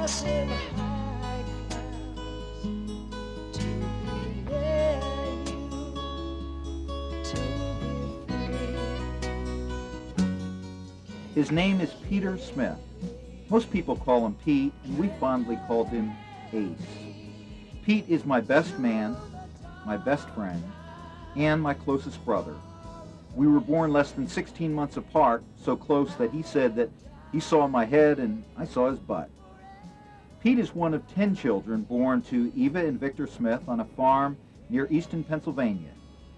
us in the high clouds to be near you, to be free. His name is Peter Smith. Most people call him Pete, and we fondly called him Ace. Pete is my best man, my best friend, and my closest brother. We were born less than 16 months apart, so close that he said that he saw my head and I saw his butt. Pete is one of 10 children born to Eva and Victor Smith on a farm near Easton, Pennsylvania.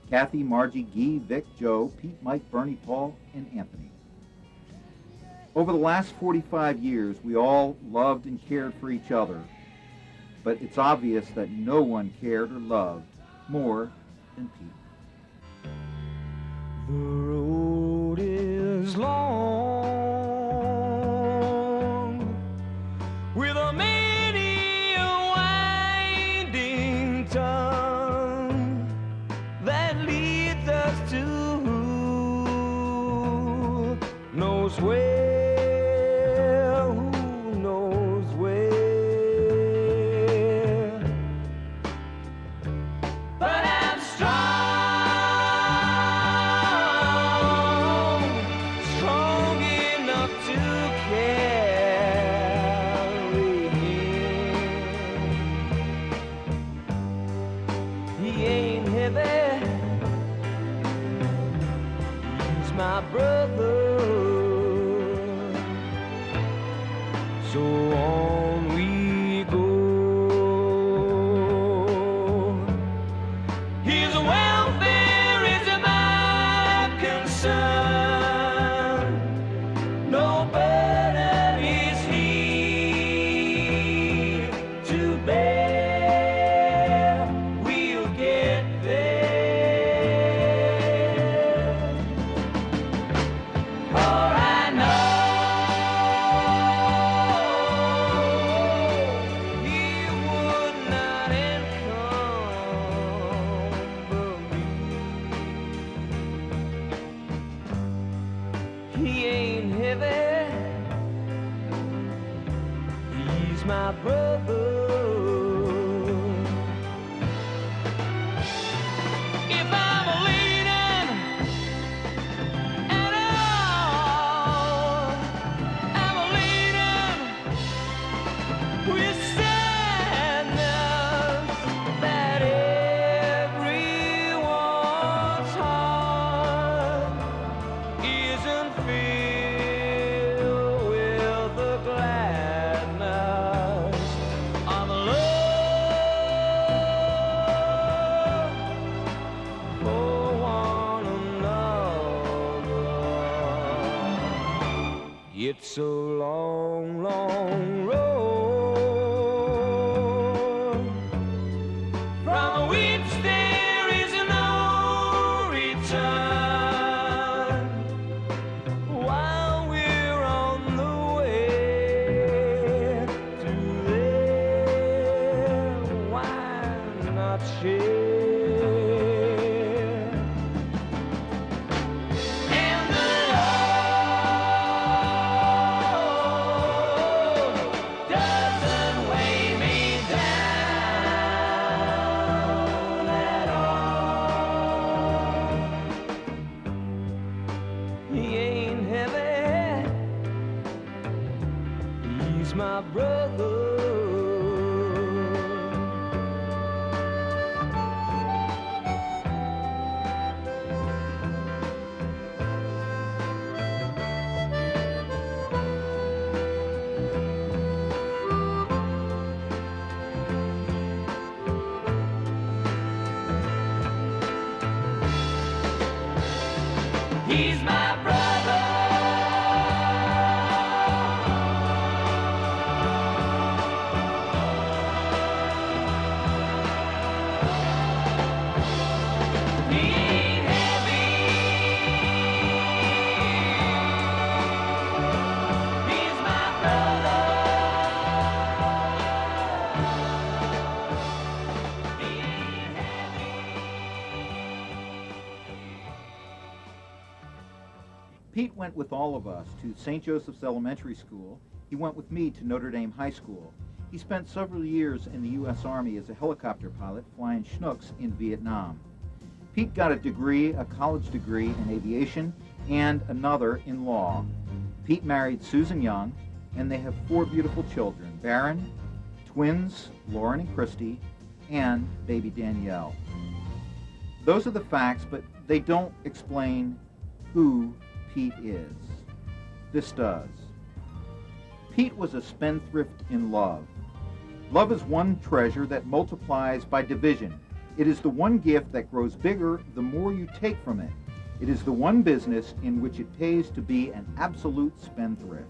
Kathy, Margie, Guy, Vic, Joe, Pete, Mike, Bernie, Paul, and Anthony. Over the last 45 years, we all loved and cared for each other, but it's obvious that no one cared or loved more than Pete. The road is long, with a many a winding tongue that leads us to who knows where. My brother, so on we go. His welfare is my concern, no burden is he to bear, we'll get there. He ain't heavy, he's my brother. If I'm leaning at all, I'm leaning with sadness that everyone's heart isn't filled with the gladness of love for one another. It's a long, long road from which there is no return. While we're on the way to there, why not share? And the road doesn't weigh me down at all. He ain't heavy, he's my brother. He's my brother. He ain't heavy. He's my brother. He ain't heavy. Pete went with all of us to St. Joseph's Elementary School He went with me to Notre Dame High School. He spent several years in the U.S. Army as a helicopter pilot flying Chinooks in Vietnam. Pete got a college degree in aviation and another in law. Pete married Susan Young, and they have 4 beautiful children, Barron, twins, Lauren and Christy, and baby Danielle. Those are the facts, but they don't explain who Pete is. This does. Pete was a spendthrift in love. Love is one treasure that multiplies by division. It is the one gift that grows bigger the more you take from it. It is the one business in which it pays to be an absolute spendthrift.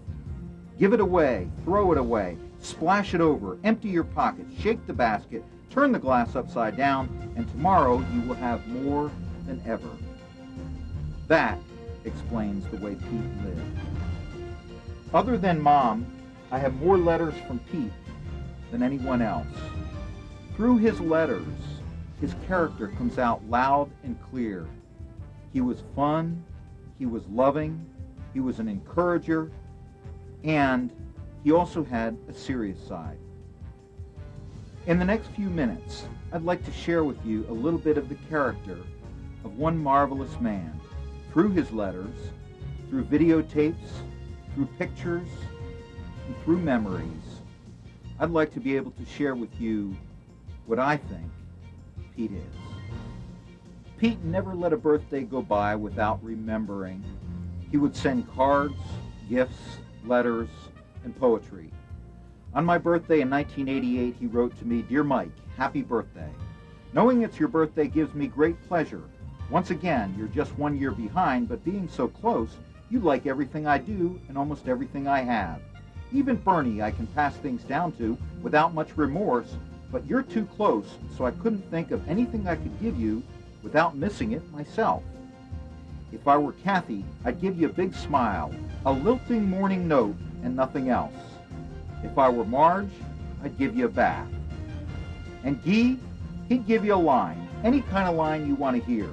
Give it away, throw it away, splash it over, empty your pockets, shake the basket, turn the glass upside down, and tomorrow you will have more than ever. That explains the way Pete lived. Other than Mom, I have more letters from Pete than anyone else. Through his letters, his character comes out loud and clear. He was fun, he was loving, he was an encourager, and he also had a serious side. In the next few minutes, I'd like to share with you a little bit of the character of one marvelous man through his letters, through videotapes, through pictures, and through memories. I'd like to be able to share with you what I think Pete is. Pete never let a birthday go by without remembering. He would send cards, gifts, letters, and poetry. On my birthday in 1988, he wrote to me, "Dear Mike, happy birthday. Knowing it's your birthday gives me great pleasure. Once again, you're just 1 year behind, but being so close, you like everything I do and almost everything I have. Even Bernie I can pass things down to without much remorse, but you're too close, so I couldn't think of anything I could give you without missing it myself. If I were Kathy, I'd give you a big smile, a lilting morning note, and nothing else. If I were Marge, I'd give you a bath. And Guy, he'd give you a line, any kind of line you want to hear.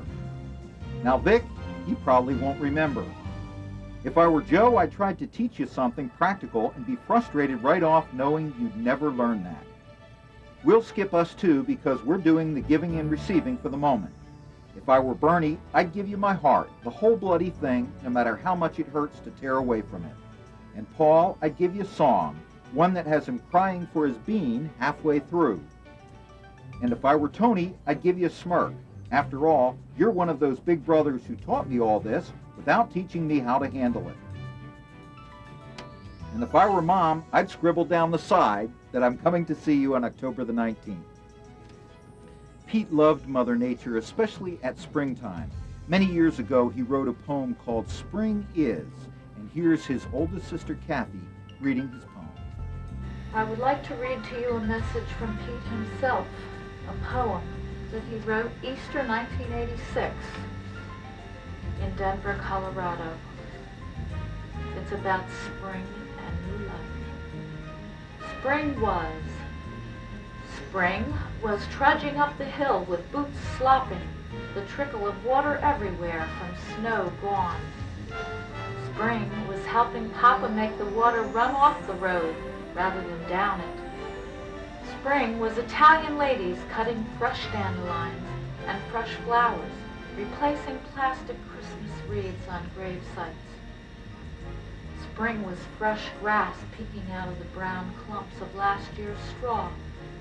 Now Vic, he probably won't remember. If I were Joe, I tried to teach you something practical and be frustrated right off knowing you'd never learn that. We'll skip us too because we're doing the giving and receiving for the moment. If I were Bernie, I'd give you my heart, the whole bloody thing, no matter how much it hurts to tear away from it. And Paul, I'd give you a song, one that has him crying for his bean halfway through. And if I were Tony, I'd give you a smirk. After all, you're one of those big brothers who taught me all this without teaching me how to handle it. And if I were Mom, I'd scribble down the side that I'm coming to see you on October the 19th. Pete loved Mother Nature, especially at springtime. Many years ago, he wrote a poem called Spring Is, and here's his oldest sister, Kathy, reading his poem. I would like to read to you a message from Pete himself, a poem that he wrote Easter 1986 in Denver, Colorado. It's about spring and new life. Spring was trudging up the hill with boots slopping, the trickle of water everywhere from snow gone. Spring was helping Papa make the water run off the road rather than down it. Spring was Italian ladies cutting fresh dandelions and fresh flowers, replacing plastic Christmas wreaths on grave sites. Spring was fresh grass peeking out of the brown clumps of last year's straw,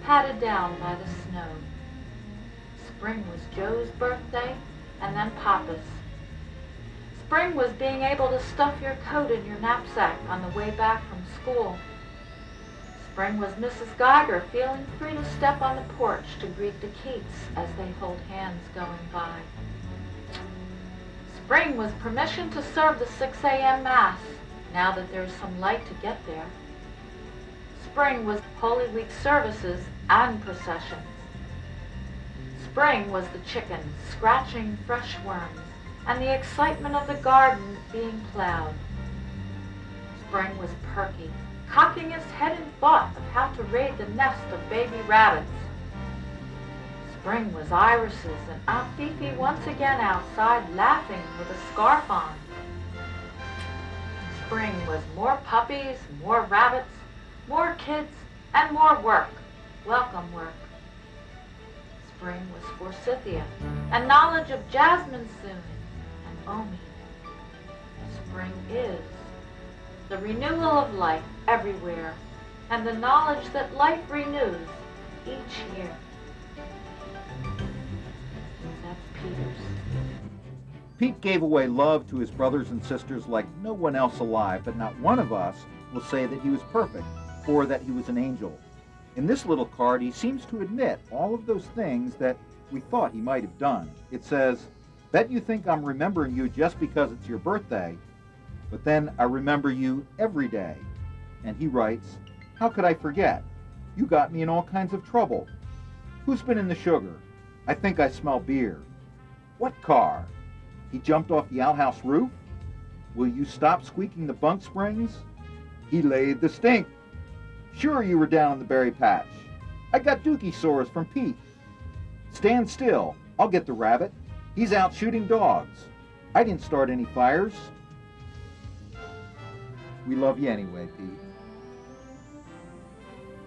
patted down by the snow. Spring was Joe's birthday, and then Papa's. Spring was being able to stuff your coat in your knapsack on the way back from school. Spring was Mrs. Geiger feeling free to step on the porch to greet the Keats as they hold hands going by. Spring was permission to serve the 6 a.m. Mass, now that there's some light to get there. Spring was Holy Week services and processions. Spring was the chickens scratching fresh worms and the excitement of the garden being plowed. Spring was Perky, cocking his head in thought of how to raid the nest of baby rabbits. Spring was irises and Aunt Fifi once again outside laughing with a scarf on. spring was more puppies, more rabbits, more kids, and more work. Welcome work. Spring was forsythia, and knowledge of jasmine soon, and Omi. Spring is the renewal of life everywhere, and the knowledge that life renews each year. That's Peter's. Pete gave away love to his brothers and sisters like no one else alive, but not one of us will say that he was perfect or that he was an angel. In this little card, he seems to admit all of those things that we thought he might have done. It says, "Bet you think I'm remembering you just because it's your birthday, but then I remember you every day." And he writes, "How could I forget? You got me in all kinds of trouble. Who's been in the sugar? I think I smell beer. What car? He jumped off the outhouse roof? Will you stop squeaking the bunk springs? He laid the stink. Sure you were down in the berry patch. I got dookie sores from Pete. Stand still. I'll get the rabbit. He's out shooting dogs. I didn't start any fires." We love you anyway, Pete.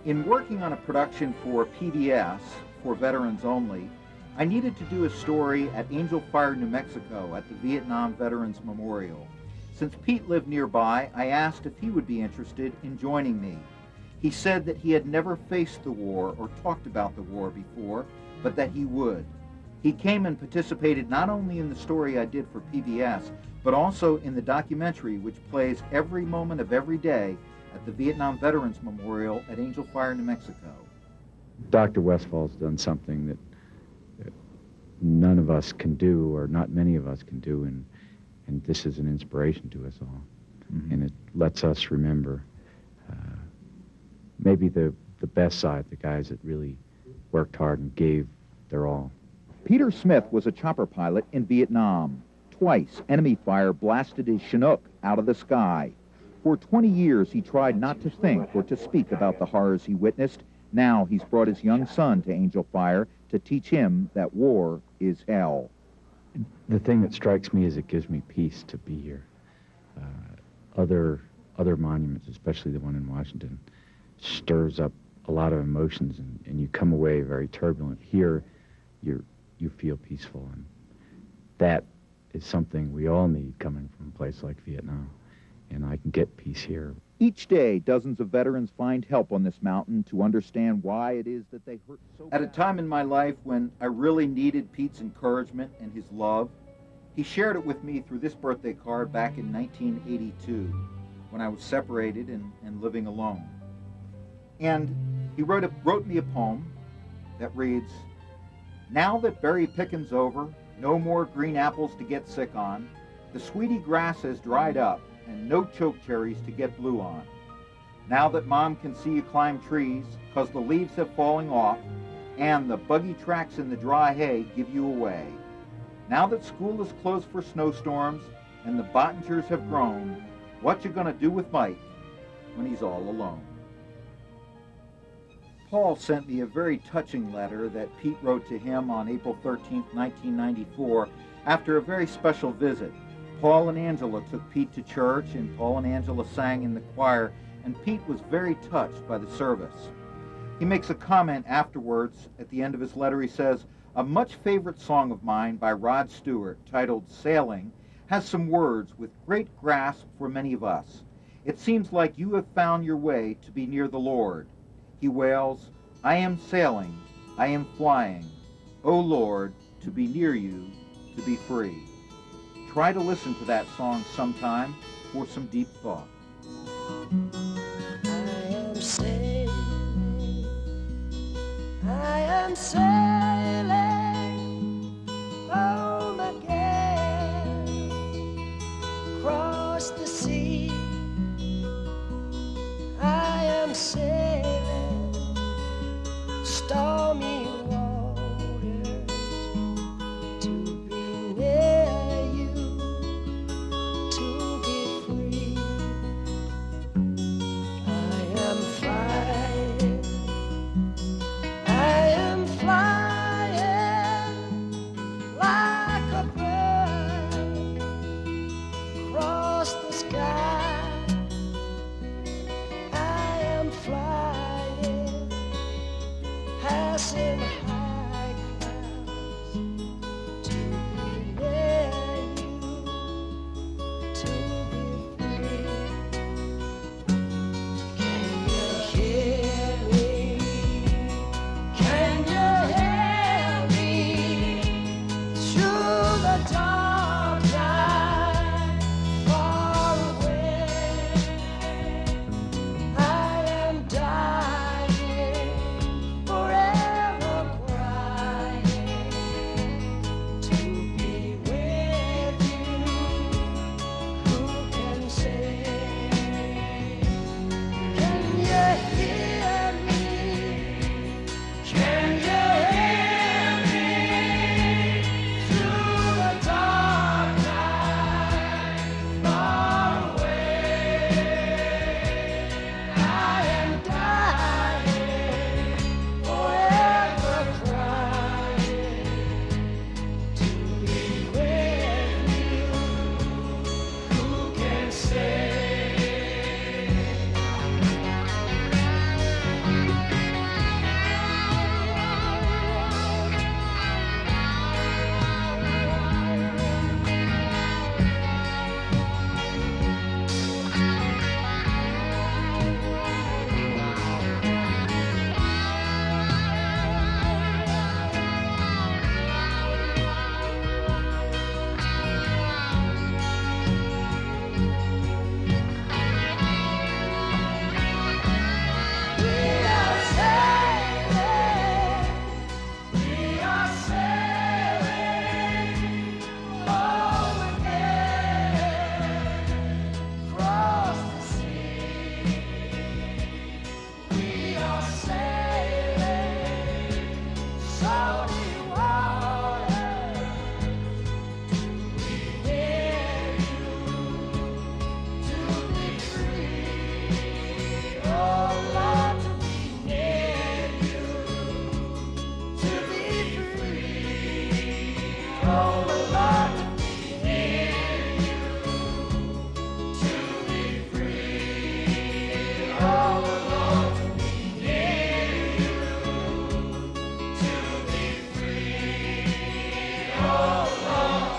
In working on a production for PBS, for veterans only, I needed to do a story at Angel Fire, New Mexico, at the Vietnam Veterans Memorial. Since Pete lived nearby, I asked if he would be interested in joining me. He said that he had never faced the war or talked about the war before, but that he would. He came and participated not only in the story I did for PBS, but also in the documentary which plays every moment of every day at the Vietnam Veterans Memorial at Angel Fire, New Mexico. Dr. Westfall's done something that none of us can do, or not many of us can do, and this is an inspiration to us all. Mm-hmm. And it lets us remember maybe the best side, the guys that really worked hard and gave their all. Peter Smith was a chopper pilot in Vietnam. Twice, enemy fire blasted his Chinook out of the sky. For 20 years, he tried not to think or to speak about the horrors he witnessed. Now he's brought his young son to Angel Fire to teach him that war is hell. The thing that strikes me is it gives me peace to be here. Other monuments, especially the one in Washington, stirs up a lot of emotions, and you come away very turbulent. Here, you feel peaceful, and that is something we all need coming from a place like Vietnam, and I can get peace here. Each day, dozens of veterans find help on this mountain to understand why it is that they hurt so bad. At a time in my life when I really needed Pete's encouragement and his love, he shared it with me through this birthday card back in 1982, when I was separated and living alone. And he wrote me a poem that reads, "Now that berry picking's over, no more green apples to get sick on, the sweetie grass has dried up, and no choke cherries to get blue on. Now that Mom can see you climb trees, 'cause the leaves have fallen off, and the buggy tracks in the dry hay give you away. Now that school is closed for snowstorms, and the bottingers have grown, what you gonna do with Mike when he's all alone?" Paul sent me a very touching letter that Pete wrote to him on April 13th, 1994, after a very special visit. Paul and Angela took Pete to church, and Paul and Angela sang in the choir, and Pete was very touched by the service. He makes a comment afterwards. At the end of his letter, he says, "A much favorite song of mine by Rod Stewart, titled Sailing, has some words with great grasp for many of us. It seems like you have found your way to be near the Lord." He wails, "I am sailing, I am flying. O Lord, to be near you, to be free." Try to listen to that song sometime for some deep thought. I am sailing, I am sailing home again, across the sea. I am sailing stormy waters to be near you, to be free. I am flying, I am flying like a bird across the sky. passing high clouds to be near you, to be free. Can you hear me? Can you hear me through the dark night far away? I am dying, forever crying to be with you. Who can say? Can you hear me? Can you hear me through the dark night far away? I am dying, forever crying to be with you. Who can say? We are sailing, we are sailing home again, across the sea. We are sailing salty waters to be near you, to be free. Oh Lord, to be near you, to be free. Oh Lord, to be near you, to be free. Oh Lord, to be near you, to be free. Oh Lord.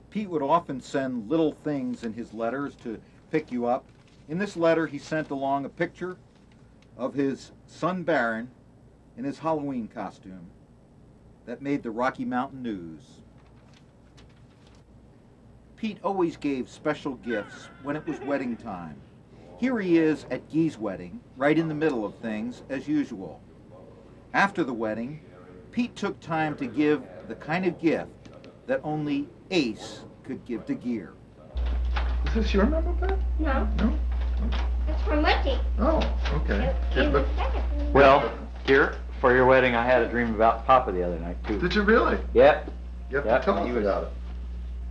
Pete would often send little things in his letters to pick you up. In this letter, he sent along a picture of his son Baron in his Halloween costume that made the Rocky Mountain news. Pete always gave special gifts when it was wedding time. Here he is at Guy's wedding, right in the middle of things, as usual. After the wedding, Pete took time to give the kind of gift that only Ace could give to Gear. Is this your number, Pat? No, No? that's from Richie. Oh, okay. Yeah, but Well, Gear, for your wedding, I had a dream about Papa the other night, too. did you really? Yep. You have Yep, to tell he us was- about it.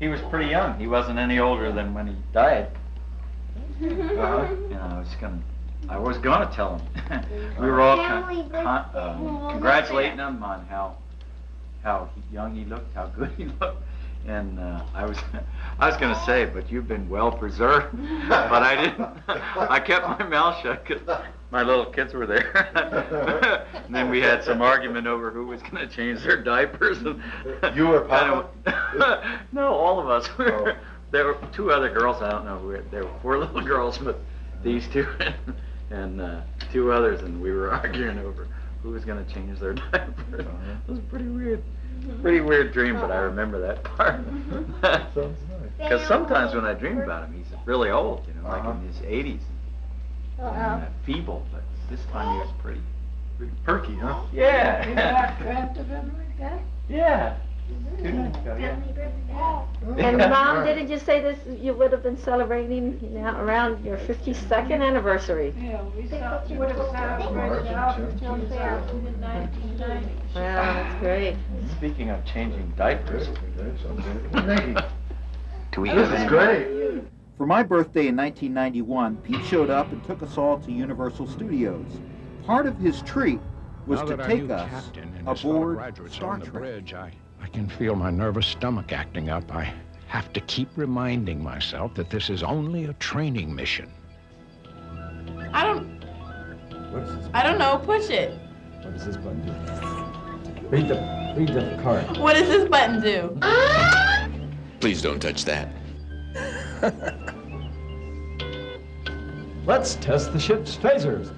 He was pretty young. He wasn't any older than when he died. Uh-huh. I was gonna tell him. We were all Family birthday. congratulating him on how young he looked, how good he looked. And I was gonna say, but you've been well preserved. But I didn't. I kept my mouth shut because my little kids were there. And then we had some argument over who was gonna change their diapers. And You were Papa? No, all of us. Oh. There were two other girls. I don't know who. There were 4 little girls, but these two and 2 others, and we were arguing over who was gonna change their diapers. It was pretty weird. Pretty weird dream, but I remember that part. Sounds nice. Because sometimes when I dream about him, he's really old, you know, like in his 80s, and feeble. But this time he was pretty Perky, huh? Yeah. After him like that? Yeah. And Mom, didn't you say this, you would have been celebrating now around your 52nd anniversary? Yeah, we would have celebrated our 52nd in 1990. Wow, that's great. Speaking of changing diapers. Do we This is great. For my birthday in 1991, Pete showed up and took us all to Universal Studios. Part of his treat was Now to that our take new us captain and his fellow aboard graduates are Star on the Trek. bridge, I can feel my nervous stomach acting up. I have to keep reminding myself that this is only a training mission. I don't know. Push it. What does this button do? Read the card. What does this button do? Please don't touch that. Let's test the ship's phasers.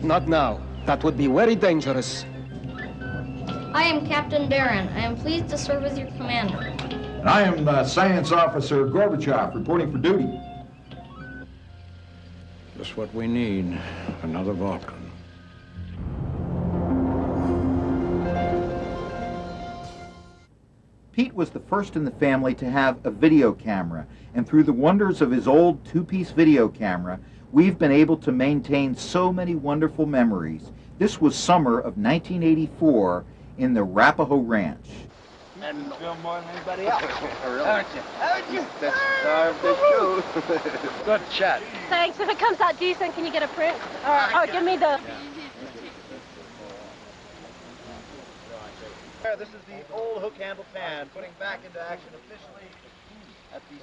Not now. That would be very dangerous. I am Captain Barron. I am pleased to serve as your commander. And I am Science Officer Gorbachev, reporting for duty. Just what we need. Another Vulcan. Pete was the first in the family to have a video camera, and through the wonders of his old two-piece video camera, we've been able to maintain so many wonderful memories. This was summer of 1984 in the Arapahoe Ranch. And film more than anybody else. Aren't you? That's true. Good shot. Thanks. If it comes out decent, can you get a print? Or give me the... This is the old hook handle pan, putting back into action officially at the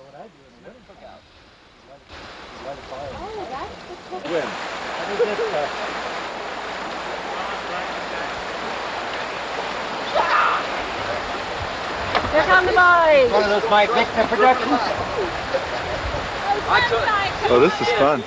Smith Cookout. Win. Here come the boys. One of those Mike Victor productions. Oh, this is fun.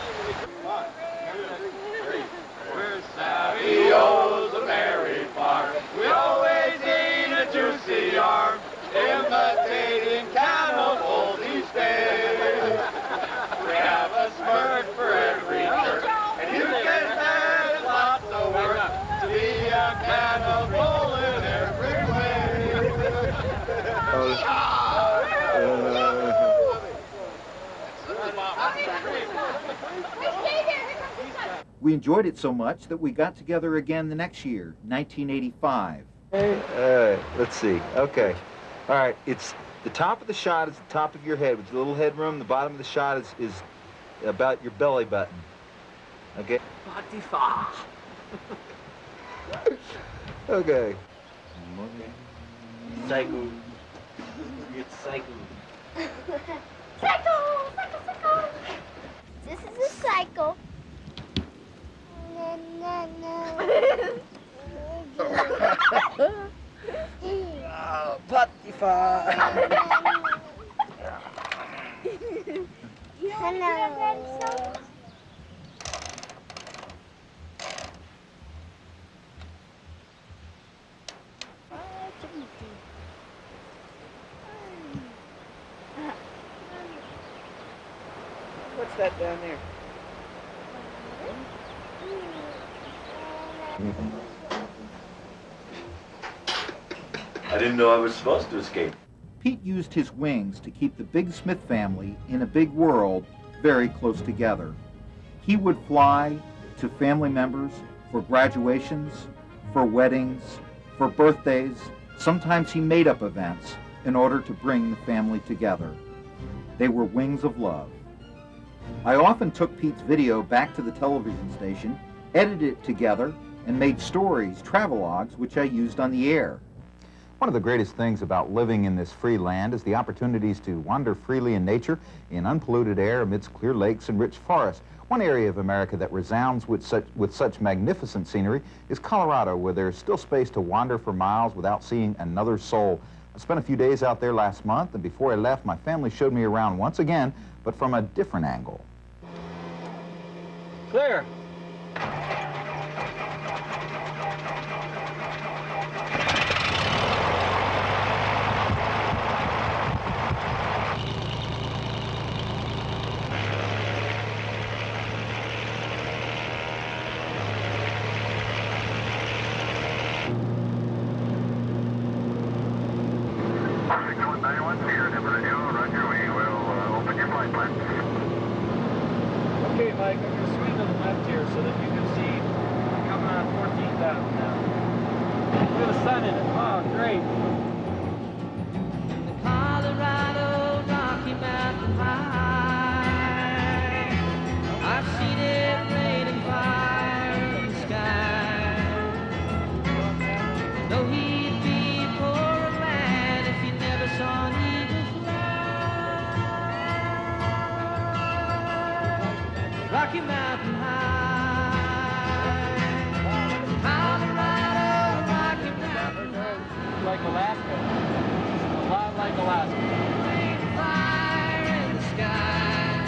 We're savvy old Mary Farm. We always eat a juicy arm, imitating cannibals each day. We have a smirk for every jerk, and you can bet it's lots of work to be a cannibal in every way. We enjoyed it so much that we got together again the next year, 1985. Let's see. Okay. All right. It's the top of the shot is the top of your head with a little headroom. The bottom of the shot is about your belly button. Okay. Okay. Psycho. It's psycho. Psycho! Psycho! Psycho! This is a psycho. Hello. What's that down there? I didn't know I was supposed to escape. Pete used his wings to keep the Big Smith family in a big world very close together. He would fly to family members for graduations, for weddings, for birthdays. Sometimes he made up events in order to bring the family together. They were wings of love. I often took Pete's video back to the television station, edited it together, and made stories, travelogues, which I used on the air. One of the greatest things about living in this free land is the opportunities to wander freely in nature, in unpolluted air amidst clear lakes and rich forests. One area of America that resounds with such magnificent scenery is Colorado, where there's still space to wander for miles without seeing another soul. I spent a few days out there last month, and before I left, my family showed me around once again, but from a different angle. Clear. Okay, Mike, I'm going to swing to the left here so that you can see coming on 14th Avenue now. Look at the sun in it. Oh, great. Colorado Rocky Mountain High, I've seen it raining fire in the sky. Though he'd be poor and mad if he never saw an eagle fly. Rocky Mountain High, Colorado Rocky Mountain High. Like Alaska. A lot like Alaska. Fire in the sky,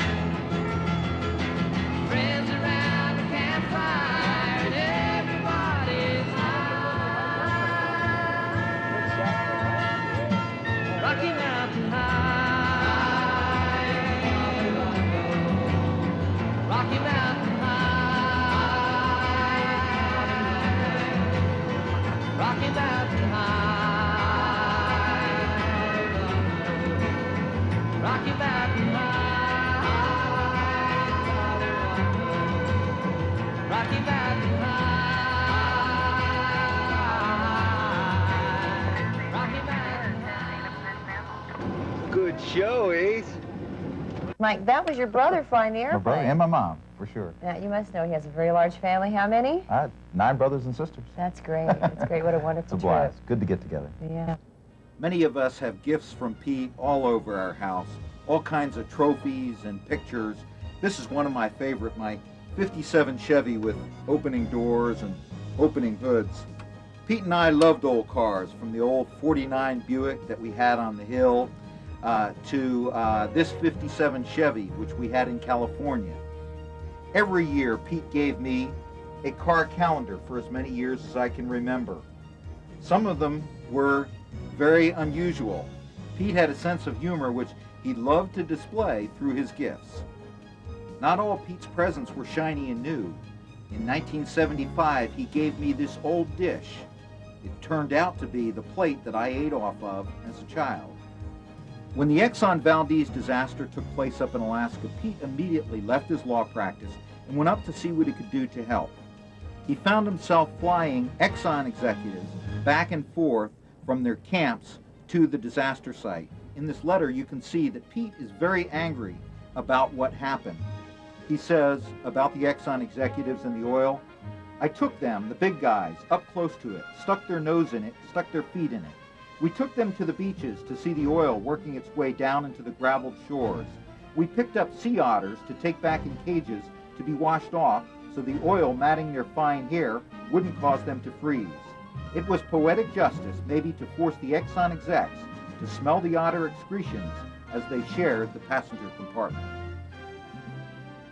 friends around the campfire, and everybody's high. Rocky Mountain High, Rocky Mountain High, Rocky Mountain High. Rocky Mountain High, Rocky Mountain High, Rocky Mountain High. Good show, Ace. Mike, that was your brother flying the My airplane. brother and my mom, for sure. Yeah, you must know he has a very large family. How many? I had 9 brothers and sisters. That's great. That's great. What a It's a wonderful trip. blast. Good to get together. Yeah. Many of us have gifts from Pete all over our house, all kinds of trophies and pictures. This is one of my favorite, my 57 Chevy with opening doors and opening hoods. Pete and I loved old cars, from the old 49 Buick that we had on the hill to this 57 Chevy, which we had in California. Every year, Pete gave me a car calendar for as many years as I can remember. Some of them were very unusual. Pete had a sense of humor which he loved to display through his gifts. Not all Pete's presents were shiny and new. In 1975, he gave me this old dish. It turned out to be the plate that I ate off of as a child. When the Exxon Valdez disaster took place up in Alaska, Pete immediately left his law practice and went up to see what he could do to help. He found himself flying Exxon executives back and forth from their camps to the disaster site. In this letter, you can see that Pete is very angry about what happened. He says about the Exxon executives and the oil, "I took them, the big guys, up close to it, stuck their nose in it, stuck their feet in it. We took them to the beaches to see the oil working its way down into the graveled shores. We picked up sea otters to take back in cages to be washed off so the oil matting their fine hair wouldn't cause them to freeze. It was poetic justice maybe to force the Exxon execs to smell the otter excretions as they shared the passenger compartment."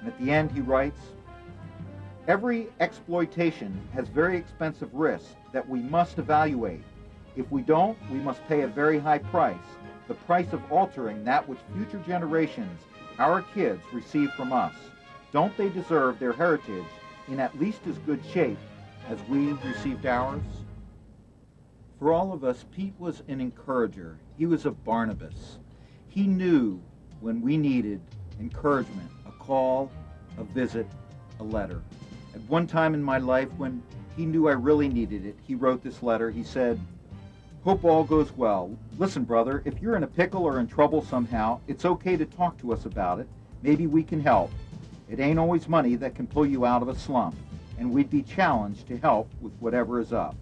And at the end he writes, "Every exploitation has very expensive risks that we must evaluate. If we don't, we must pay a very high price, the price of altering that which future generations, our kids, receive from us. Don't they deserve their heritage in at least as good shape as we received ours?" For all of us, Pete was an encourager. He was a Barnabas. He knew when we needed encouragement, a call, a visit, a letter. At one time in my life when he knew I really needed it, he wrote this letter. He said, "Hope all goes well. Listen, brother, if you're in a pickle or in trouble somehow, it's okay to talk to us about it. Maybe we can help. It ain't always money that can pull you out of a slump, and we'd be challenged to help with whatever is up.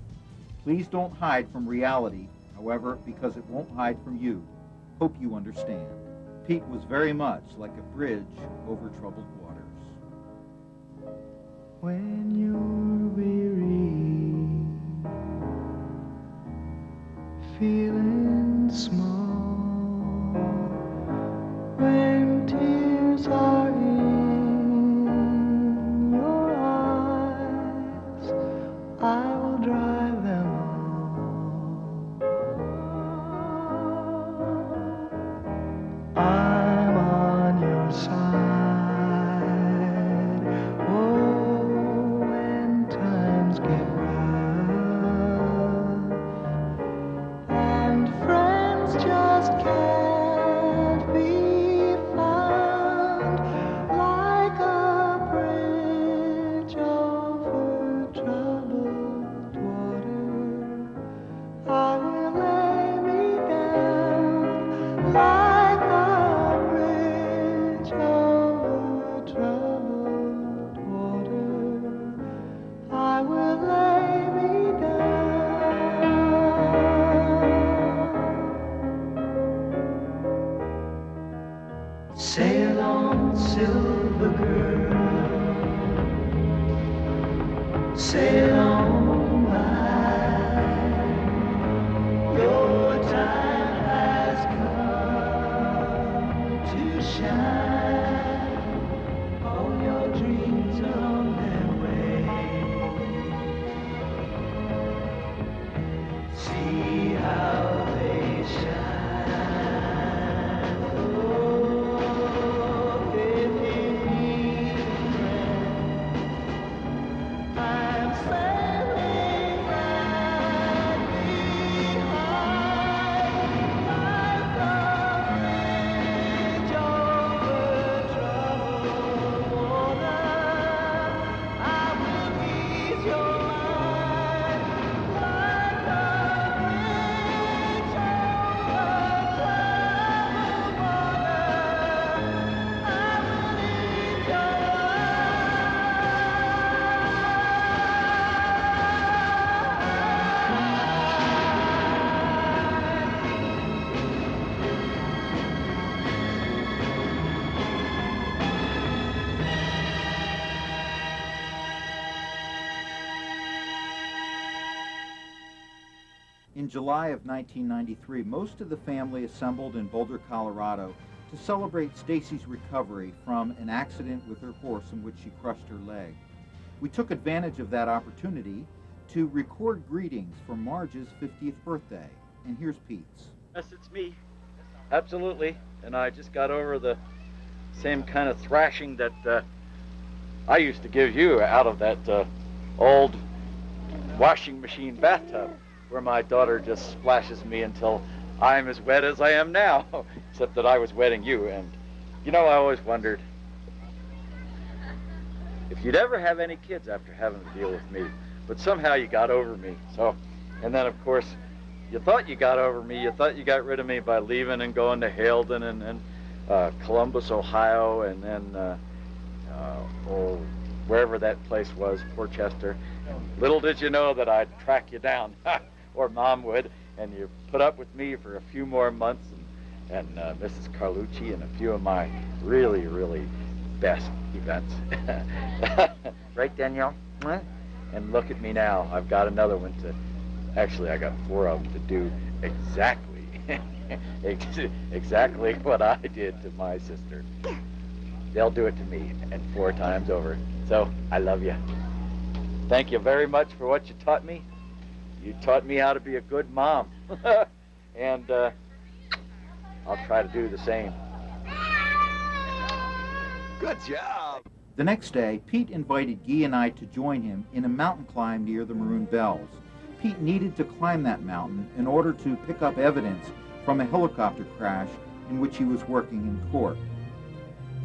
Please don't hide from reality, however, because it won't hide from you. Hope you understand." Pete was very much like a bridge over troubled waters. When you're weary, feeling small, when tears are in your eyes, I will dry them all. I'm on your side. Oh, when times get rough and friends just Sail on, silver girl, sail on by. Your time has come to shine. All your dreams are on their way. See how they shine. In July of 1993, most of the family assembled in Boulder, Colorado to celebrate Stacy's recovery from an accident with her horse in which she crushed her leg. We took advantage of that opportunity to record greetings for Marge's 50th birthday. And here's Pete's. Yes, it's me. Absolutely. And I just got over the same kind of thrashing that I used to give you out of that old washing machine bathtub, where my daughter just splashes me until I'm as wet as I am now, except that I was wetting you. And, you know, I always wondered if you'd ever have any kids after having to deal with me, but somehow you got over me. So, and then, of course, you thought you got over me, you thought you got rid of me by leaving and going to Haledon and Columbus, Ohio, and then, wherever that place was, Portchester. Little did you know that I'd track you down. Or Mom would, and you put up with me for a few more months, and Mrs. Carlucci and a few of my really, really best events. Right, Danielle? Huh? And look at me now. I've got another one to, actually I got 4 of them to do exactly what I did to my sister. They'll do it to me, and 4 times over. So, I love you. Thank you very much for what you taught me. You taught me how to be a good mom. And I'll try to do the same. Good job. The next day, Pete invited Guy and I to join him in a mountain climb near the Maroon Bells. Pete needed to climb that mountain in order to pick up evidence from a helicopter crash in which he was working in court.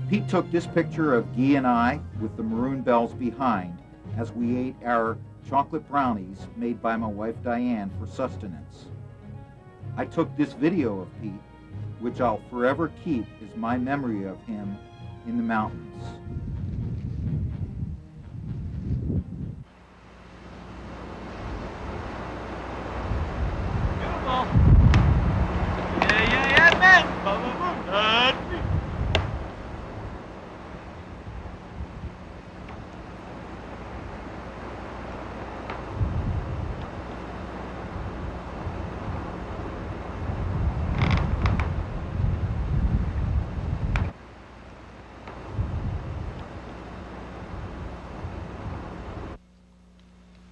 Pete took this picture of Guy and I with the Maroon Bells behind as we ate our chocolate brownies made by my wife Diane for sustenance. I took this video of Pete, which I'll forever keep as my memory of him in the mountains. Beautiful. Yeah, man.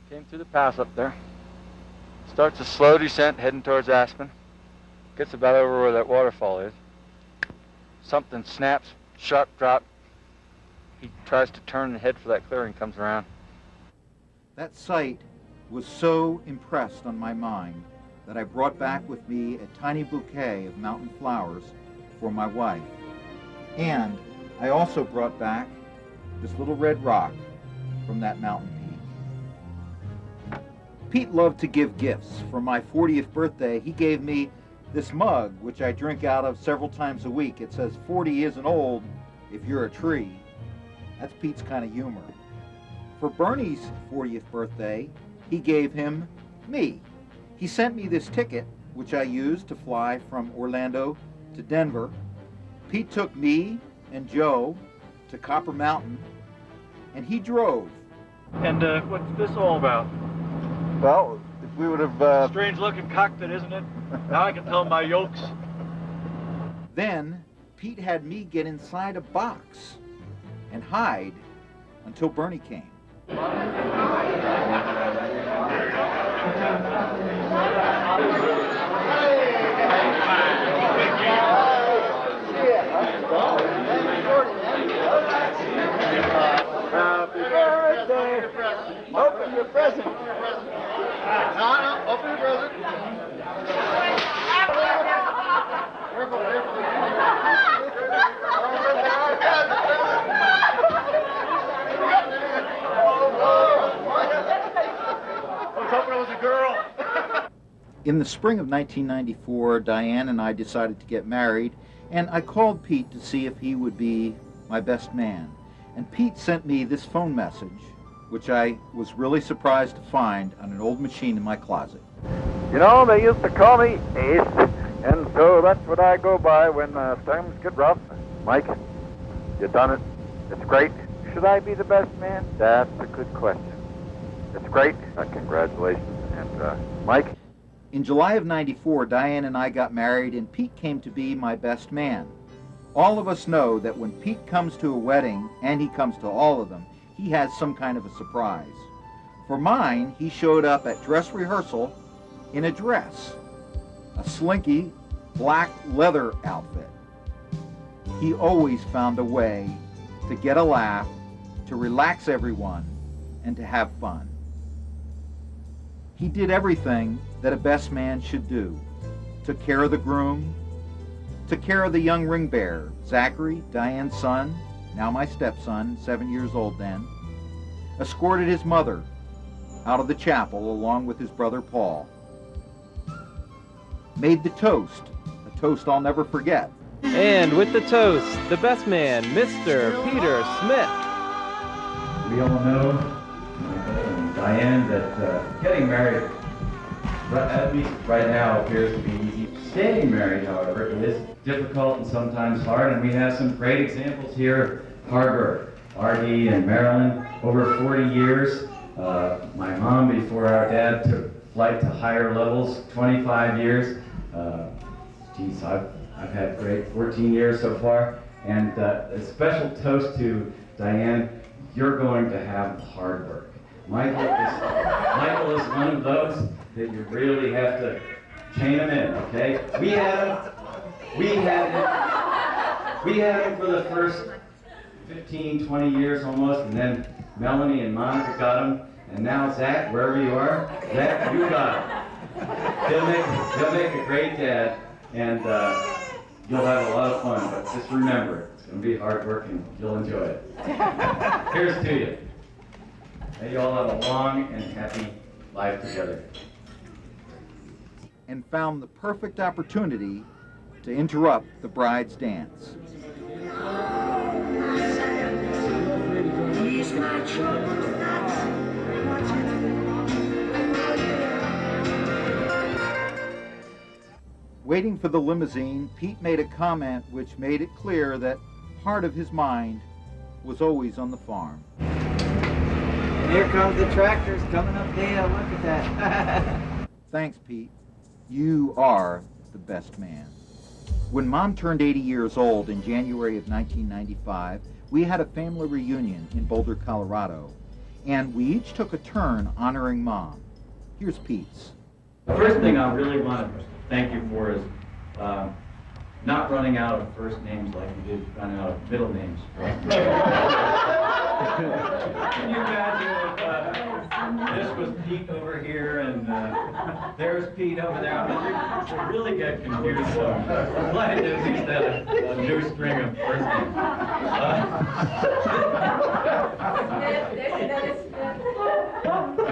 Came through the pass up there. Starts a slow descent heading towards Aspen. Gets about over where that waterfall is. Something snaps, sharp drop. He tries to turn and head for that clearing, comes around. That sight was so impressed on my mind that I brought back with me a tiny bouquet of mountain flowers for my wife. And I also brought back this little red rock from that mountain peak. Pete loved to give gifts. For my 40th birthday, he gave me this mug, which I drink out of several times a week. It says, 40 isn't old if you're a tree. That's Pete's kind of humor. For Bernie's 40th birthday, he gave him me. He sent me this ticket, which I used to fly from Orlando to Denver. Pete took me and Joe to Copper Mountain, and he drove. And what's this all about? Well, if we would have... Strange-looking cockpit, isn't it? Now I can tell my yokes. Then Pete had me get inside a box and hide until Bernie came. Happy birthday! Open your present. No, open your present. Careful, I was hoping it was a girl. In the spring of 1994, Diane and I decided to get married, and I called Pete to see if he would be my best man. And Pete sent me this phone message, which I was really surprised to find on an old machine in my closet. You know, they used to call me Ace, and so that's what I go by when times get rough. Mike, you done it. It's great. Should I be the best man? That's a good question. It's great. Congratulations. And, Mike? In July of '94, Diane and I got married, and Pete came to be my best man. All of us know that when Pete comes to a wedding, and he comes to all of them, he has some kind of a surprise. For mine, he showed up at dress rehearsal in a dress, a slinky black leather outfit. He always found a way to get a laugh, to relax everyone, and to have fun. He did everything that a best man should do. Took care of the groom, took care of the young ring bearer, Zachary, Diane's son, now my stepson, 7 years old then, escorted his mother out of the chapel along with his brother Paul, made the toast, a toast I'll never forget. And with the toast, the best man, Mr. Peter Smith. We all know, Diane, that getting married, at least right now, appears to be easy. Staying married, however, is difficult and sometimes hard, and we have some great examples here of hard work. Artie and Marilyn, over 40 years. My mom, before our dad took flight to higher levels, 25 years. Geez, I've had great 14 years so far. And a special toast to Diane, you're going to have hard work. Michael is one of those that you really have to chain him in, okay? We had him for the first 15, 20 years almost, and then Melanie and Monica got him, and now Zach, wherever you are, Zach, you got him. He'll make a great dad, and you'll have a lot of fun, but just remember, it's going to be hard work and you'll enjoy it. Here's to you. May you all have a long and happy life together. And found the perfect opportunity to interrupt the bride's dance. Waiting for the limousine, Pete made a comment which made it clear that part of his mind was always on the farm. And here comes the tractors coming uphill. Look at that. Thanks, Pete. You are the best man. When Mom turned 80 years old in January of 1995, we had a family reunion in Boulder, Colorado, and we each took a turn honoring Mom. Here's Pete's. The first thing I really want to thank you for is not running out of first names like you did run out of middle names. Can you imagine if this was Pete over here and there's Pete over there? I mean, you really get confused. So I'm glad at least had a new string of first names.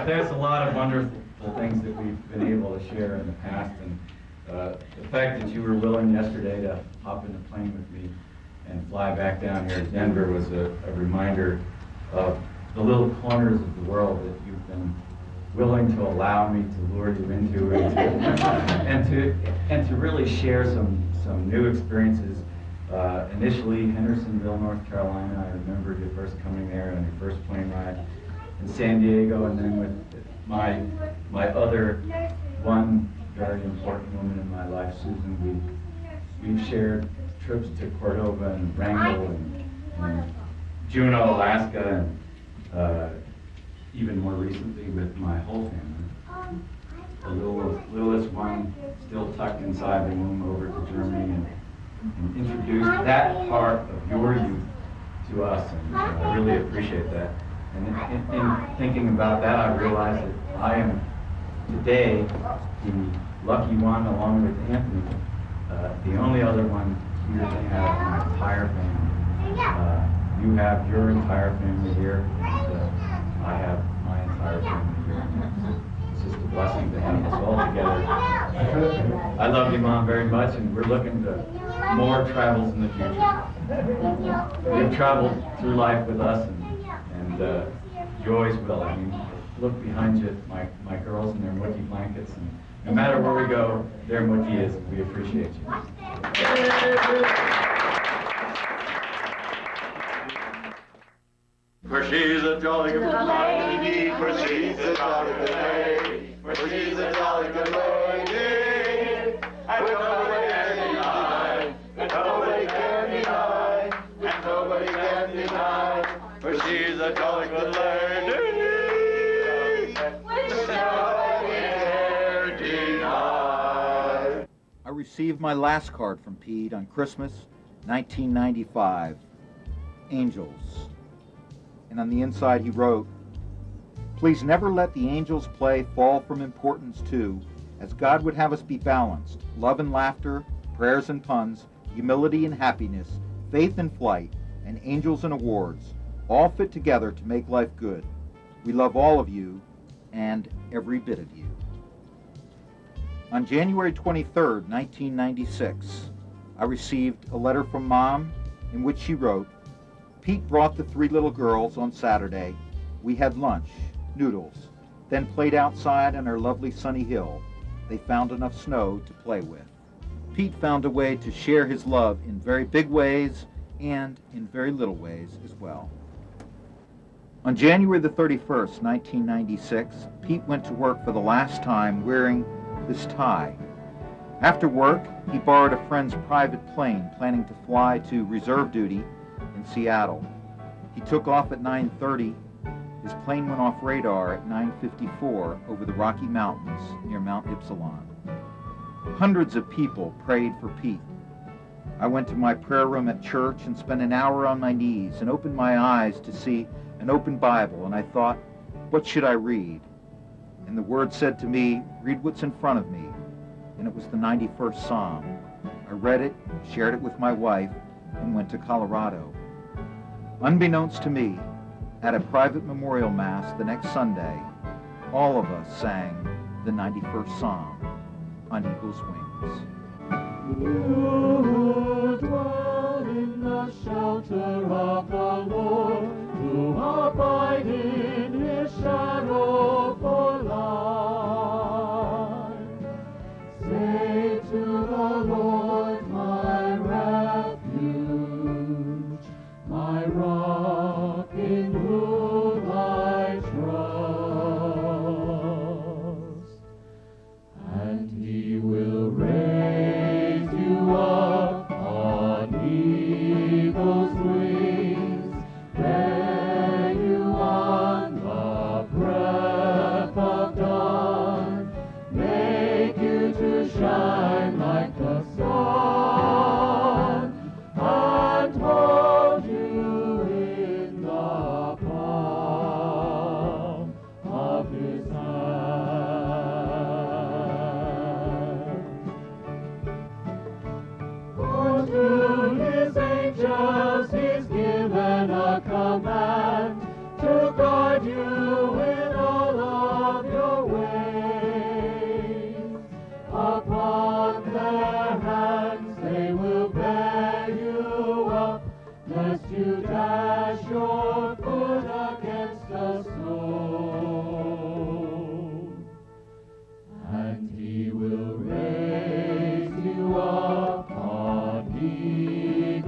There's a lot of wonderful things that we've been able to share in the past, and the fact that you were willing yesterday to hop in a plane with me and fly back down here to Denver was a reminder of the little corners of the world that you've been willing to allow me to lure you into, and to really share some new experiences Initially, Hendersonville, North Carolina. I remember you first coming there on your first plane ride in San Diego, and then with my other one very important woman in my life, Susan. We've shared trips to Cordova and Wrangell and Juneau, Alaska, and even more recently with my whole family. The littlest one still tucked inside the womb over to Germany, and introduced that part of your youth to us, and I really appreciate that. And in thinking about that, I realized that I am today the lucky one, along with Anthony, the only other one here to have my entire family. You have your entire family here, and I have my entire family here. It's just a blessing to have us all together. I love you, Mom, very much, and we're looking to more travels in the future. You've traveled through life with us, and you always will. I mean, look behind you, my girls in their Mookie blankets, and no matter where we go, there Mookie is, and we appreciate you. For she's a jolly good lady, for she's a jolly good lady, for she's a jolly good lady, and nobody can deny, and nobody can deny, and nobody can deny, for she's a jolly good lady, which nobody can deny. I received my last card from Pete on Christmas, 1995. Angels. And on the inside he wrote, "Please never let the angels play fall from importance too, as God would have us be balanced, love and laughter, prayers and puns, humility and happiness, faith and flight, and angels and awards, all fit together to make life good. We love all of you, and every bit of you." On January 23rd, 1996, I received a letter from Mom in which she wrote, "Pete brought the 3 little girls on Saturday. We had lunch, noodles, then played outside on our lovely sunny hill. They found enough snow to play with." Pete found a way to share his love in very big ways and in very little ways as well. On January the 31st, 1996, Pete went to work for the last time wearing this tie. After work, he borrowed a friend's private plane, planning to fly to reserve duty in Seattle. He took off at 9:30. His plane went off radar at 9:54 over the Rocky Mountains near Mount Ypsilon. Hundreds of people prayed for Pete. I went to my prayer room at church and spent an hour on my knees and opened my eyes to see an open Bible, and I thought, what should I read? And the Word said to me, read what's in front of me, and it was the 91st Psalm. I read it, shared it with my wife, and went to Colorado. Unbeknownst to me, at a private memorial mass the next Sunday, all of us sang the 91st Psalm on Eagle's Wings. Who dwell in the shelter of the Lord, who abide in his shadow for life, say to the Lord, my refuge, my rock in whom I trust, and he will raise you up on eagle's wings, bear you on the breath of dawn, make you to shine like the sun, and hold you in the palm of his hand. For to his angels he's given a command to guard you in all of your ways. Upon their hands they will bear you up, lest you dash your foot against a stone. And he will raise you up on eagle's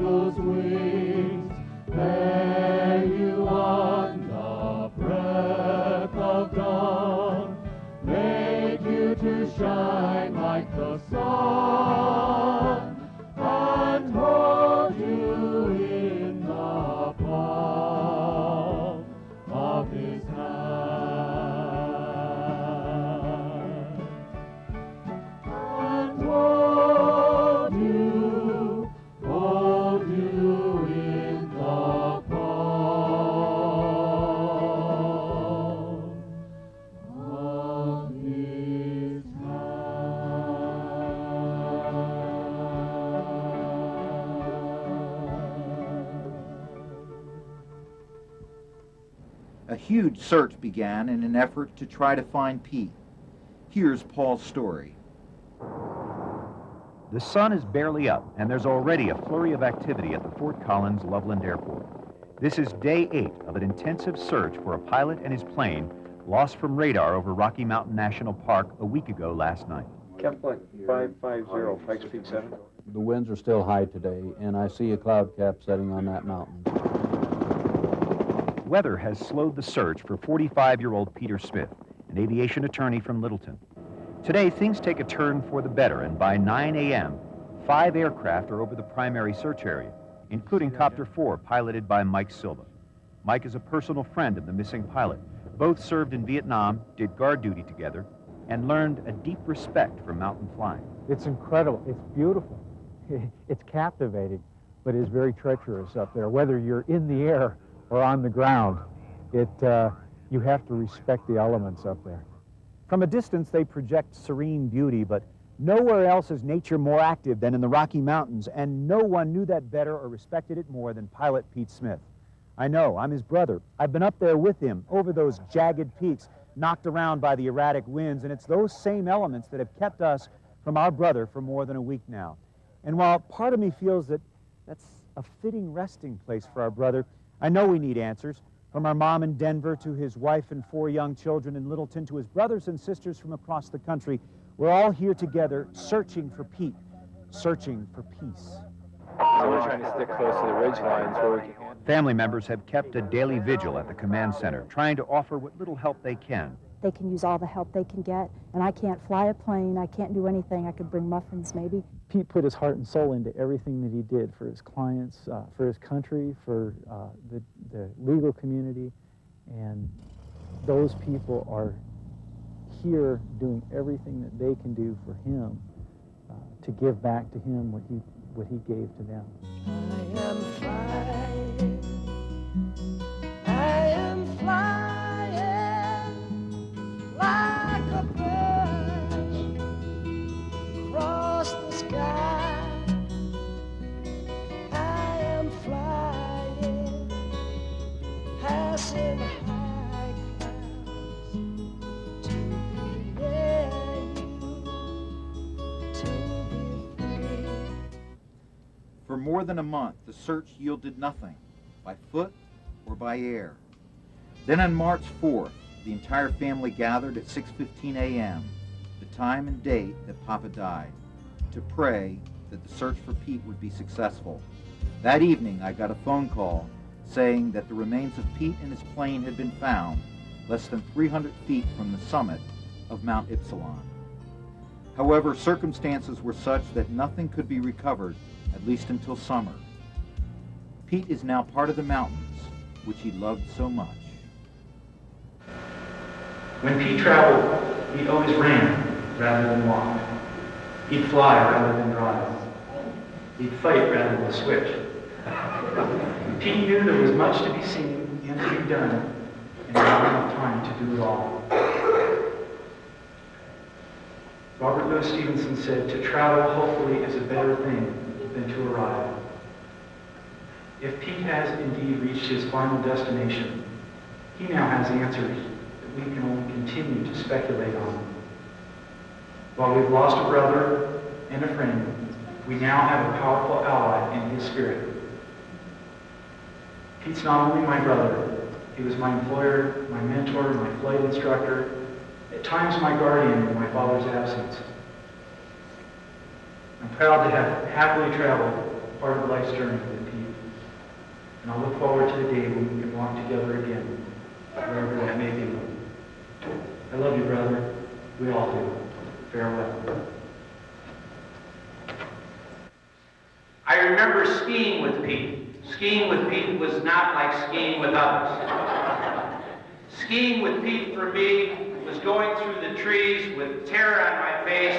A huge search began in an effort to try to find Pete. Here's Paul's story. The sun is barely up, and there's already a flurry of activity at the Fort Collins Loveland Airport. This is day 8 of an intensive search for a pilot and his plane lost from radar over Rocky Mountain National Park a week ago last night. Kepler 550, Pikes Peak 7. The winds are still high today, and I see a cloud cap setting on that mountain. Weather has slowed the search for 45-year-old Peter Smith, an aviation attorney from Littleton. Today, things take a turn for the better, and by 9 a.m., 5 aircraft are over the primary search area, including Copter 4, piloted by Mike Silva. Mike is a personal friend of the missing pilot. Both served in Vietnam, did guard duty together, and learned a deep respect for mountain flying. It's incredible. It's beautiful. It's captivating, but it's very treacherous up there. Whether you're in the air or on the ground, you have to respect the elements up there. From a distance, they project serene beauty, but nowhere else is nature more active than in the Rocky Mountains, and no one knew that better or respected it more than pilot Pete Smith. I know, I'm his brother. I've been up there with him, over those jagged peaks, knocked around by the erratic winds, and it's those same elements that have kept us from our brother for more than a week now. And while part of me feels that that's a fitting resting place for our brother, I know we need answers. From our mom in Denver to his wife and 4 young children in Littleton to his brothers and sisters from across the country, we're all here together searching for Pete, searching for peace. So we're trying to stick close to the ridge lines where we can. Family members have kept a daily vigil at the command center, trying to offer what little help they can. They can use all the help they can get, and I can't fly a plane, I can't do anything. I could bring muffins, maybe. Pete put his heart and soul into everything that he did for his clients, for his country, for the legal community, and those people are here doing everything that they can do for him to give back to him what he gave to them. I am flying, I am flying like a bird across the sky. I am flying, passing high clouds to be near you, to be free. For more than a month, the search yielded nothing, by foot or by air. Then on March 4th, the entire family gathered at 6:15 a.m., the time and date that Papa died, to pray that the search for Pete would be successful. That evening, I got a phone call saying that the remains of Pete and his plane had been found less than 300 feet from the summit of Mount Ypsilon. However, circumstances were such that nothing could be recovered, at least until summer. Pete is now part of the mountains, which he loved so much. When Pete traveled, he always ran rather than walked. He'd fly rather than drive. He'd fight rather than switch. Pete knew there was much to be seen and to be done, and not enough time to do it all. Robert Louis Stevenson said, "To travel, hopefully, is a better thing than to arrive." If Pete has indeed reached his final destination, he now has answers that we can only continue to speculate on. While we've lost a brother and a friend, we now have a powerful ally in his spirit. Pete's not only my brother, he was my employer, my mentor, my flight instructor, at times my guardian in my father's absence. I'm proud to have happily traveled part of life's journey with Pete, and I'll look forward to the day when we can walk together again, wherever that may be. I love you, brother. We all do. Farewell. I remember skiing with Pete. Skiing with Pete was not like skiing with others. Skiing with Pete for me was going through the trees with terror on my face,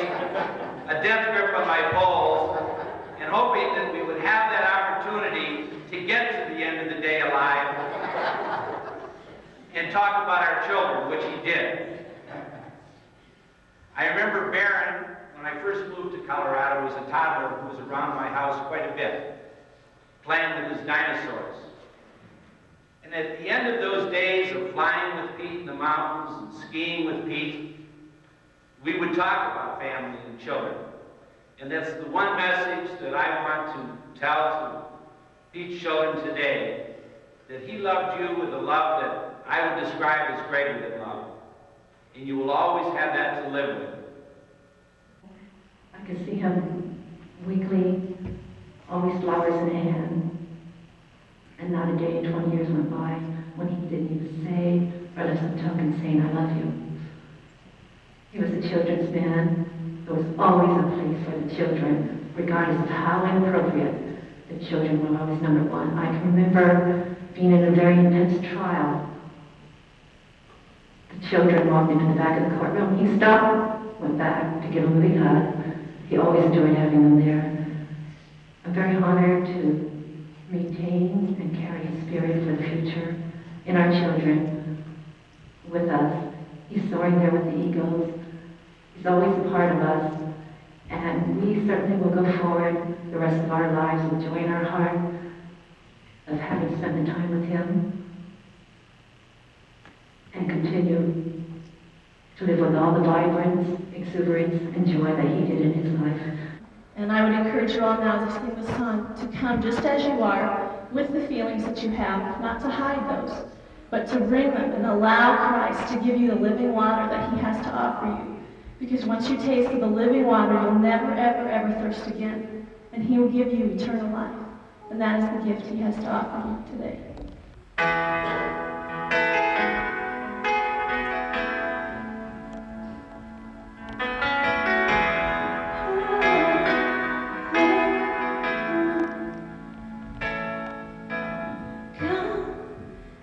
a death grip on my poles, and hoping that we would have that opportunity to get to the end of the day alive and talk about our children, which he did. I remember Barron, when I first moved to Colorado, was a toddler who was around my house quite a bit, playing with his dinosaurs. And at the end of those days of flying with Pete in the mountains and skiing with Pete, we would talk about family and children. And that's the one message that I want to tell to Pete's children today, that he loved you with a love that I would describe as greater than love. And you will always have that to live with. I could see him weekly, always flowers in hand. And not a day in 20 years went by when he didn't even say or left some token saying, I love you. He was a children's man. There was always a place for the children, regardless of how inappropriate. The children were always number one. I can remember being in a very intense trial. The children walked into the back of the courtroom. He stopped, went back to give them a big hug. He always enjoyed having them there. I'm very honored to maintain and carry his spirit for the future in our children with us. He's soaring there with the eagles. He's always a part of us. And we certainly will go forward the rest of our lives with joy in our heart of having spent the time with him and continue to live with all the vibrance, exuberance, and joy that he did in his life. And I would encourage you all now, as this was sung, to come just as you are, with the feelings that you have, not to hide those, but to bring them and allow Christ to give you the living water that he has to offer you. Because once you taste of the living water, you'll never, ever, ever thirst again. And he will give you eternal life. And that is the gift he has to offer you today.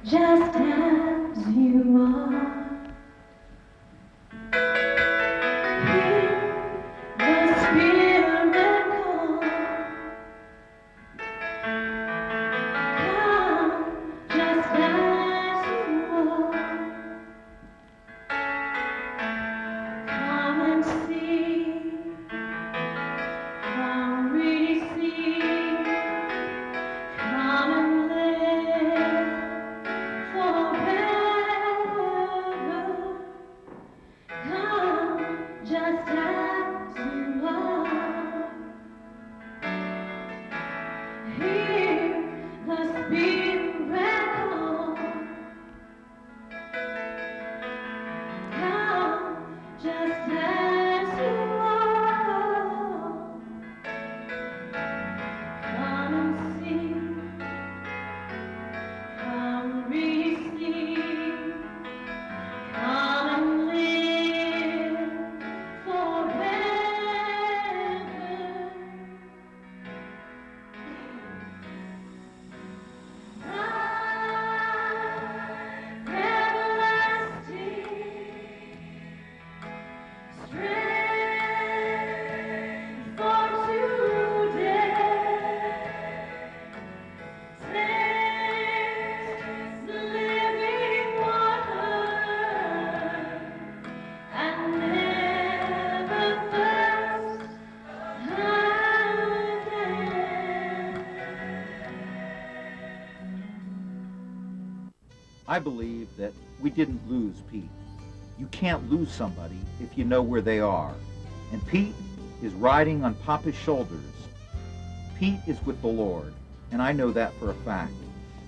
Just as you are. Hear the Spirit call. Come just as you are. Come and see. Come receive. Come and live. Just as you are. Hear the Spirit call. Come just as you are. Come and see. Come receive. Come and live forever. Everlasting strength for today. Taste the living water and never thirst again. I believe that we didn't lose Pete. You can't lose somebody if you know where they are. And Pete is riding on Papa's shoulders. Pete is with the Lord, and I know that for a fact,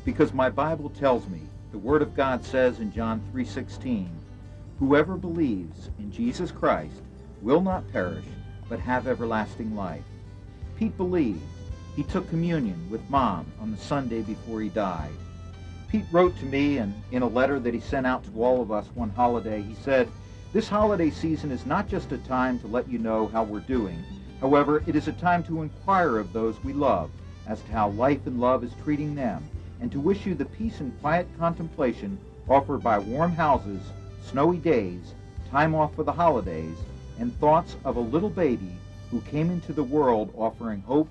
because my Bible tells me, the Word of God says in John 3:16, whoever believes in Jesus Christ will not perish, but have everlasting life. Pete believed. He took communion with Mom on the Sunday before he died. Pete wrote to me, and in a letter that he sent out to all of us one holiday, he said, this holiday season is not just a time to let you know how we're doing. However, it is a time to inquire of those we love as to how life and love is treating them, and to wish you the peace and quiet contemplation offered by warm houses, snowy days, time off for the holidays, and thoughts of a little baby who came into the world offering hope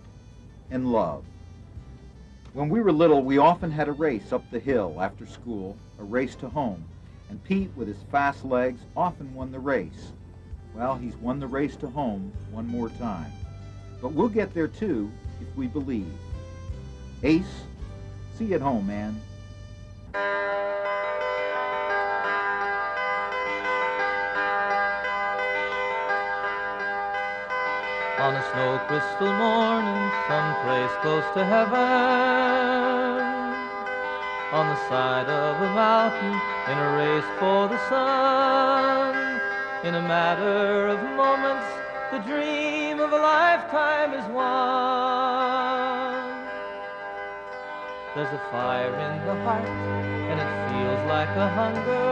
and love. When we were little, we often had a race up the hill after school, a race to home, and Pete, with his fast legs, often won the race. Well, he's won the race to home one more time. But we'll get there too if we believe. Ace, see you at home, man. On a snow crystal morning, someplace close to heaven, on the side of a mountain, in a race for the sun, in a matter of moments, the dream of a lifetime is won. There's a fire in the heart, and it feels like a hunger.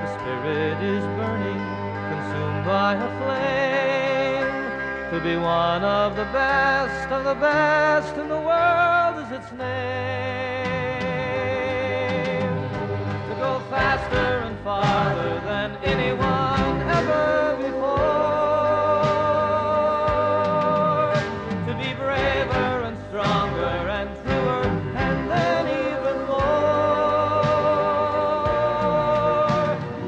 The spirit is burning, consumed by a flame. To be one of the best in the world is its name. To go faster and farther than anyone ever before. To be braver and stronger and truer, and then even more.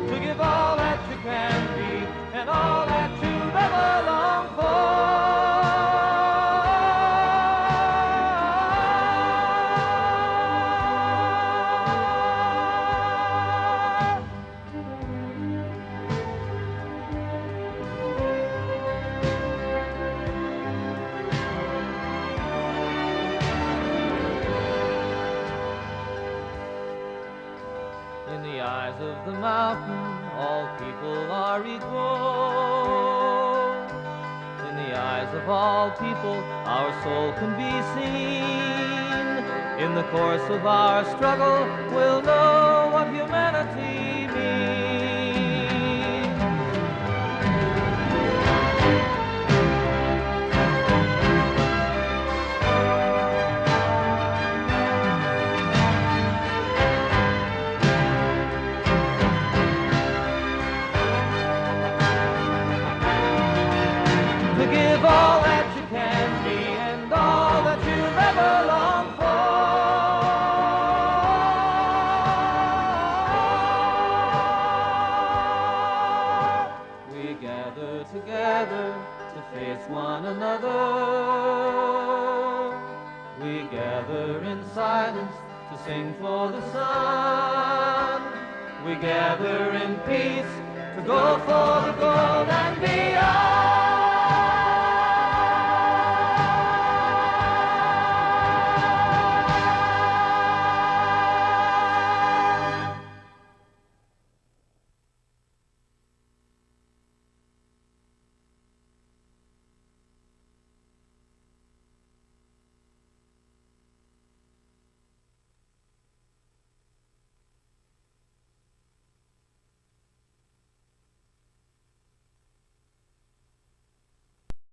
To give all that you can be, and all that you've ever longed for. In the eyes of the mountain, all people are equal. In the eyes of all people, our soul can be seen. In the course of our struggle, we'll know what humanity means. To give all that you can be and all that you've ever longed for. We gather together to face one another. We gather in silence to sing for the sun. We gather in peace to go for the gold.